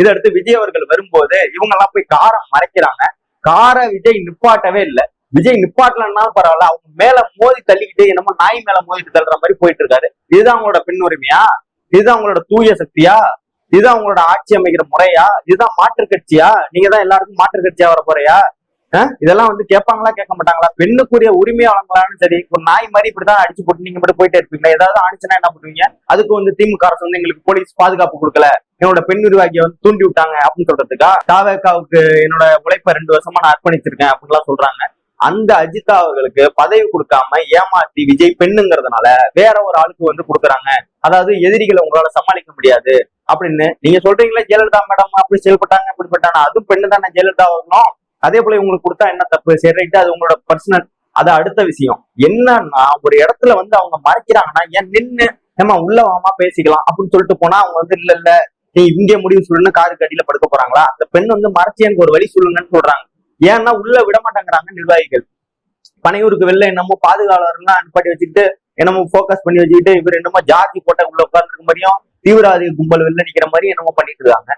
இதடுத்து விஜய் அவர்கள் வரும்போது இவங்க எல்லாம் போய் காரை மறைக்கிறாங்க. காரை விஜய் நிப்பாட்டவே இல்லை. விஜய் நிப்பாட்டலன்னா பரவாயில்ல, அவங்க மேல மோதி தள்ளிக்கிட்டு என்னமோ நாய் மேல மோதிட்டு தள்ளுற மாதிரி போயிட்டு இருக்காரு. இதுதான் அவங்களோட பெண் உரிமையா? இதுதான் அவங்களோட தூய சக்தியா? இதுதான் அவங்களோட ஆட்சி அமைக்கிற முறையா? இதுதான் மாற்று கட்சியா? நீங்க தான் எல்லாருக்கும் மாற்று கட்சியா வர போறியா? இதெல்லாம் கேட்பாங்களா கேட்க மாட்டாங்களா? பெண்ணுக்குரிய உரிமை வழங்கலாம்னு சரி, ஒரு நாய் மாதிரி இப்படிதான் அடிச்சு போட்டு நீங்க மட்டும் போயிட்டே இருப்பீங்களா? ஏதாவது ஆனிச்சுன்னா என்ன பண்ணுவீங்க? அதுக்கு திமுக அரசு எங்களுக்கு போலீஸ் பாதுகாப்பு கொடுக்கல, என்னோட பெண் நிர்வாகியை தூண்டி விட்டாங்க அப்படின்னு சொல்றதுக்கா? தாவேக்காவுக்கு என்னோட உழைப்ப 2 வருஷமா நான் அர்ப்பணிச்சிருக்கேன் அப்படின்லாம் சொல்றாங்க. அந்த அஜிதா அவர்களுக்கு பதவி கொடுக்காம ஏமாத்தி விஜய் பெண்ணுங்கிறதுனால வேற ஒரு ஆளுக்கு கொடுக்குறாங்க. அதாவது எதிரிகளை உங்களால சமாளிக்க முடியாது அப்படின்னு நீங்க சொல்றீங்களா? ஜெயலலிதா மேடம் அப்படி செயல்பட்டாங்க இப்படிப்பட்டாங்க, அதுவும் பெண்ணு தானே ஜெயலலிதா வரணும். அதே போல உங்களுக்கு கொடுத்தா என்ன தப்பு? சரி ரைட்டு, அது உங்களோட பர்சனல், அது அடுத்த விஷயம். என்னன்னா ஒரு இடத்துல அவங்க மறைக்கிறாங்கன்னா ஏன் நின்று ஏமா உள்ள வாமா பேசிக்கலாம் அப்படின்னு சொல்லிட்டு போனா அவங்க இல்ல இல்ல நீ இங்கே முடிவு சொல்லுன்னு காருக்கு அடியில படுக்க போறாங்களா? அந்த பெண் மறைச்சு எனக்கு ஒரு வழி சொல்லுங்கன்னு சொல்றாங்க. ஏன்னா உள்ள விட மாட்டேங்கிறாங்க நிர்வாகிகள். பனையூருக்கு வெளில என்னமோ பாதுகாவலர்லாம் அனுப்பாட்டி வச்சுக்கிட்டு என்னமோ போக்கஸ் பண்ணி வச்சுக்கிட்டு இவர் என்னமோ ஜார்ஜி போட்ட உள்ள உட்கார்ந்து இருக்க மாதிரியும் தீவிரவாதி கும்பல் வெளில நிக்கிற மாதிரி என்னமோ பண்ணிட்டு இருக்காங்க.